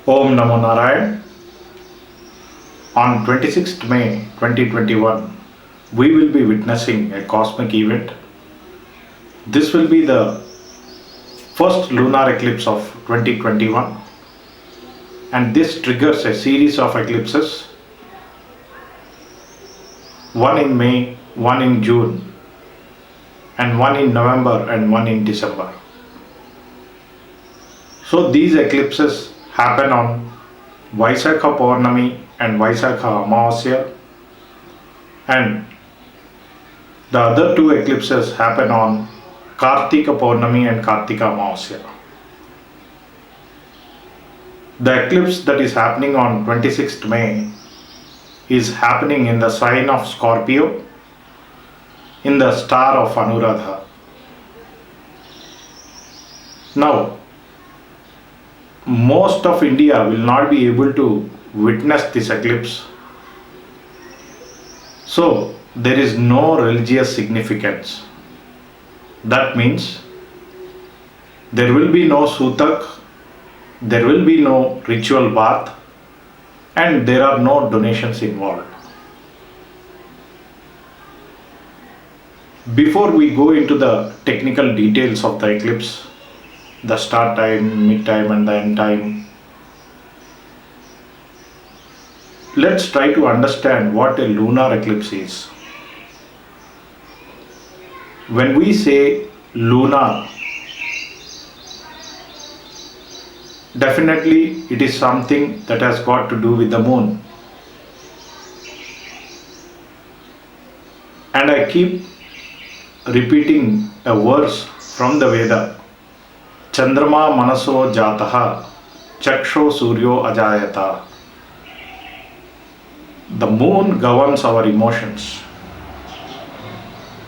Om Namo Narayan. On 26th May 2021, we will be witnessing a cosmic event. This will be the first lunar eclipse of 2021, and this triggers a series of eclipses, one in May, one in June, and one in November and one in December. So these eclipses happen on Vaisakha Purnami and Vaisakha Amavasya, and the other two eclipses happen on Kartika Purnami and Kartika Amavasya. The eclipse that is happening on 26th May is happening in the sign of Scorpio, in the star of Anuradha. Now, most of India will not be able to witness this eclipse. So, there is no religious significance. That means there will be no sutak, there will be no ritual bath, and there are no donations involved. Before we go into the technical details of the eclipse, the start time, mid time, and the end time, let's try to understand what a lunar eclipse is. When we say lunar, definitely it is something that has got to do with the moon. And I keep repeating a verse from the Veda. Chandrama manaso jataha chaksho suryo ajayata. The moon governs our emotions.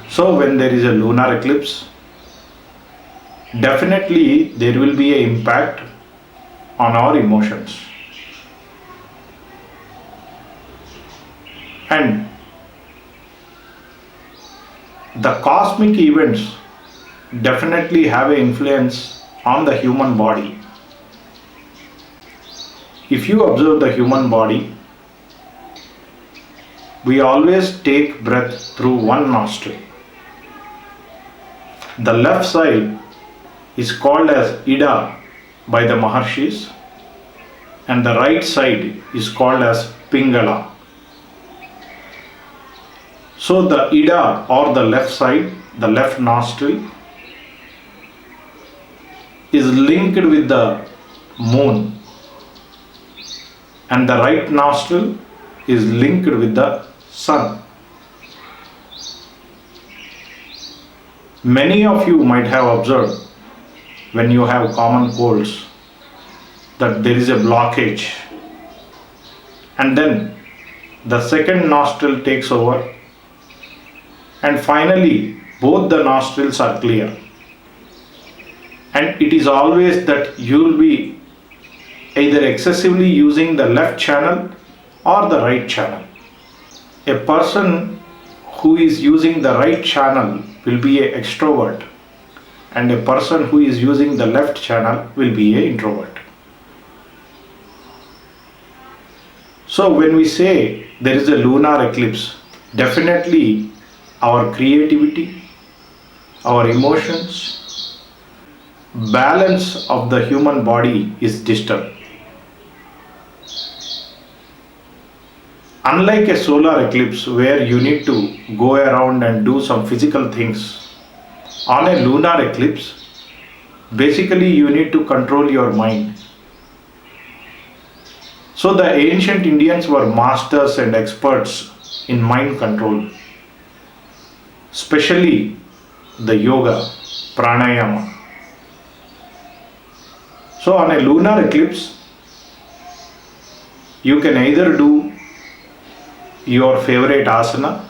So when there is a lunar eclipse, definitely there will be an impact on our emotions. And the cosmic events definitely have an influence on the human body. If you observe the human body, we always take breath through one nostril. The left side is called as Ida by the Maharshis, and the right side is called as Pingala. So the Ida, or the left side, the left nostril, is linked with the moon, and the right nostril is linked with the sun. Many of you might have observed, when you have common colds, that there is a blockage, and then the second nostril takes over, and finally both the nostrils are clear. And it is always that you will be either excessively using the left channel or the right channel. A person who is using the right channel will be an extrovert, and a person who is using the left channel will be an introvert. So when we say there is a lunar eclipse, definitely our creativity, our emotions, balance of the human body is disturbed. Unlike a solar eclipse where you need to go around and do some physical things, on a lunar eclipse, basically you need to control your mind. So the ancient Indians were masters and experts in mind control, especially the yoga, pranayama. So on a lunar eclipse, you can either do your favorite asana,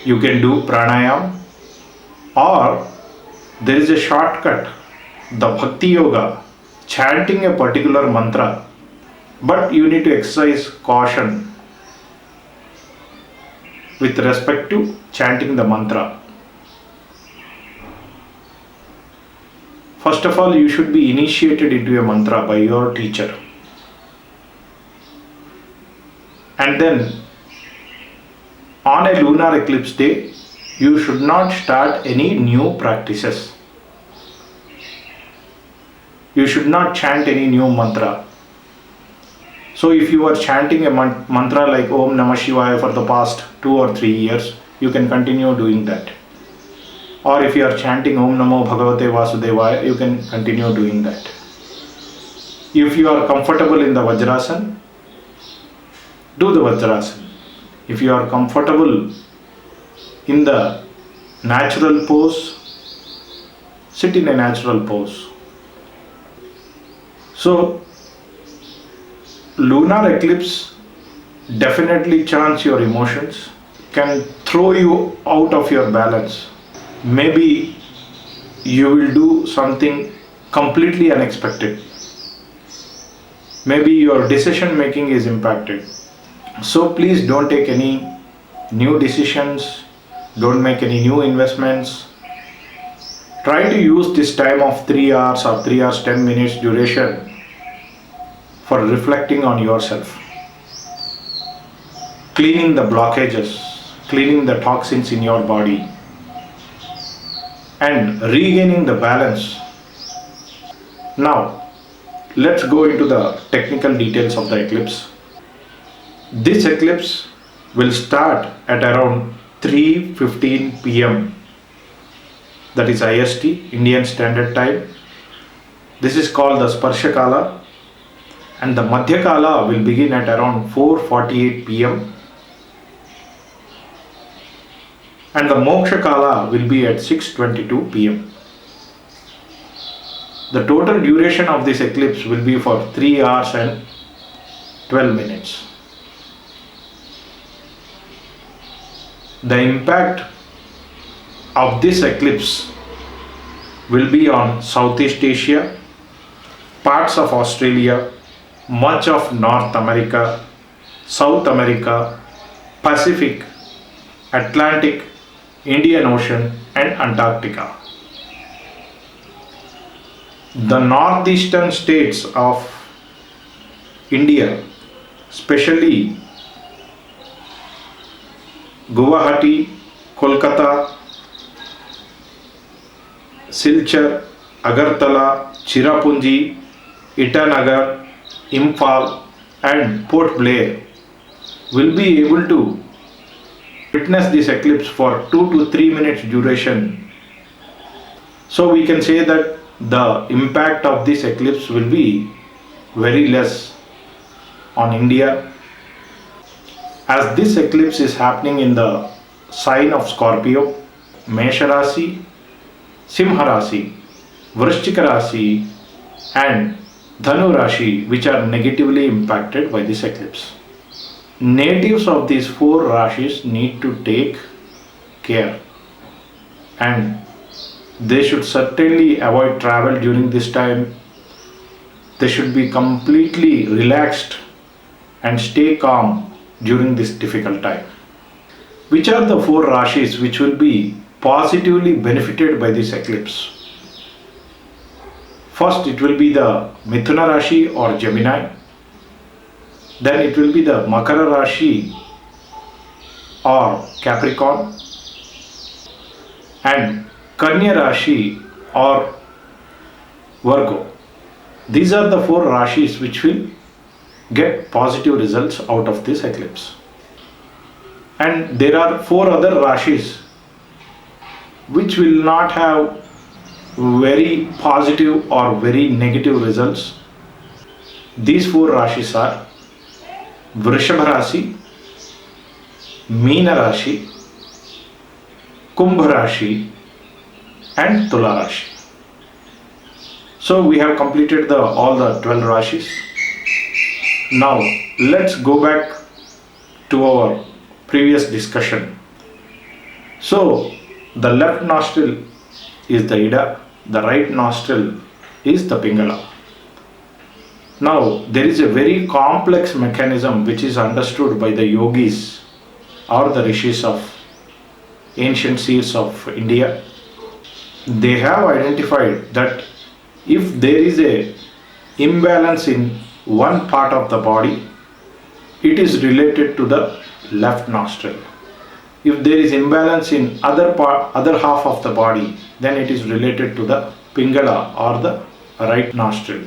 you can do pranayam, or there is a shortcut, the bhakti yoga, chanting a particular mantra, but you need to exercise caution with respect to chanting the mantra. First of all, you should be initiated into a mantra by your teacher. And then on a lunar eclipse day, you should not start any new practices. You should not chant any new mantra. So if you are chanting a mantra like Om Namah Shivaya for the past 2 or 3 years, you can continue doing that. Or if you are chanting Om Namo Bhagavate Vasudevaya, you can continue doing that. If you are comfortable in the Vajrasana, do the Vajrasana. If you are comfortable in the natural pose, sit in a natural pose. So, lunar eclipse definitely chants your emotions, can throw you out of your balance. Maybe you will do something completely unexpected. Maybe your decision making is impacted. So please don't take any new decisions, don't make any new investments. Try to use this time of 3 hours or 3 hours 10 minutes duration for reflecting on yourself. Cleaning the blockages, cleaning the toxins in your body, and regaining the balance. Now, let's go into the technical details of the eclipse. This eclipse will start at around 3:15 p.m. That is IST, Indian Standard Time. This is called the Sparsha Kala, and the Madhya Kala will begin at around 4:48 p.m. and the Moksha Kala will be at 6:22 p.m. The total duration of this eclipse will be for 3 hours and 12 minutes. The impact of this eclipse will be on Southeast Asia, parts of Australia, much of North America, South America, Pacific, Atlantic, Indian Ocean and Antarctica. The northeastern states of India, especially Guwahati, Kolkata, Silchar, Agartala, Chirapunji, Itanagar, Imphal and Port Blair will be able to witness this eclipse for 2 to 3 minutes duration. So we can say that the impact of this eclipse will be very less on India, as this eclipse is happening in the sign of Scorpio, Mesha Rasi, Simha Rasi, Vrishchika Rasi and Dhanu Rasi, which are negatively impacted by this eclipse. Natives of these 4 Rashis need to take care, and they should certainly avoid travel during this time. They should be completely relaxed and stay calm during this difficult time. Which are the 4 Rashis which will be positively benefited by this eclipse? First, it will be the Mithuna Rashi or Gemini. Then it will be the Makara Rashi or Capricorn and Kanya Rashi or Virgo. These are the 4 Rashis which will get positive results out of this eclipse. And there are 4 other Rashis which will not have very positive or very negative results. These 4 Rashis are Vrishabha Rashi, Meena Rashi, Kumbha Rashi and Tula Rashi. So we have completed all the 12 Rashis. Now let's go back to our previous discussion. So the left nostril is the Ida, the right nostril is the Pingala. Now there is a very complex mechanism which is understood by the yogis or the rishis of ancient seers of India. They have identified that if there is a imbalance in one part of the body, it is related to the left nostril. If there is imbalance in other half of the body, then it is related to the pingala or the right nostril.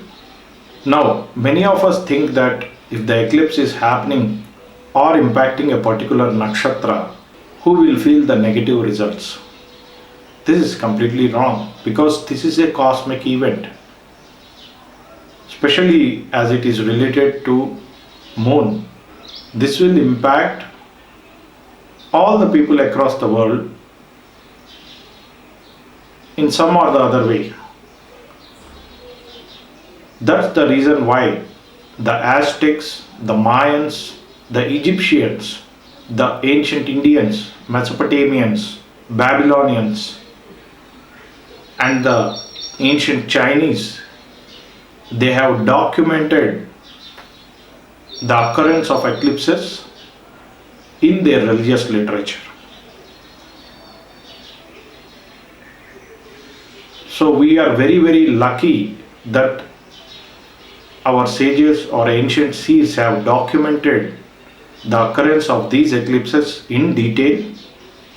Now, many of us think that if the eclipse is happening or impacting a particular nakshatra, who will feel the negative results? This is completely wrong, because this is a cosmic event, especially as it is related to moon. This will impact all the people across the world in some or the other way. That's the reason why the Aztecs, the Mayans, the Egyptians, the ancient Indians, Mesopotamians, Babylonians, and the ancient Chinese, they have documented the occurrence of eclipses in their religious literature. So we are very, very lucky that our sages or ancient seers have documented the occurrence of these eclipses in detail,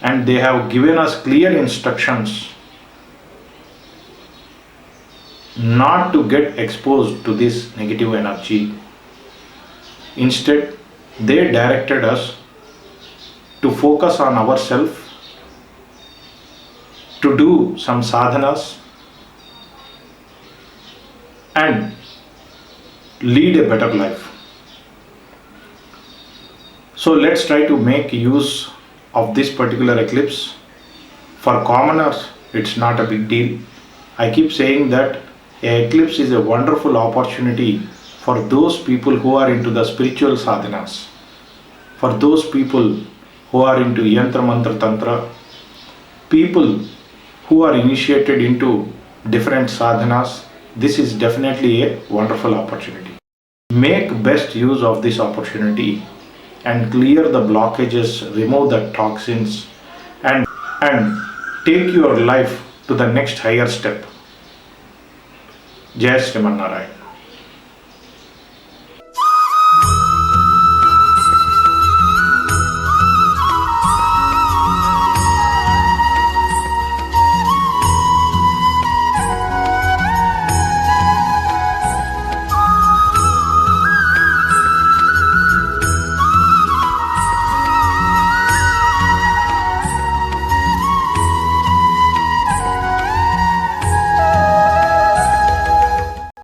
and they have given us clear instructions not to get exposed to this negative energy. Instead, they directed us to focus on ourselves, to do some sadhanas and lead a better life. So let's try to make use of this particular eclipse. For commoners, it's not a big deal. I keep saying that an eclipse is a wonderful opportunity for those people who are into the spiritual sadhanas, for those people who are into yantra mantra tantra, people who are initiated into different sadhanas. This is definitely a wonderful opportunity. Make best use of this opportunity and clear the blockages, remove the toxins, and take your life to the next higher step. Jai Sriman Narayan.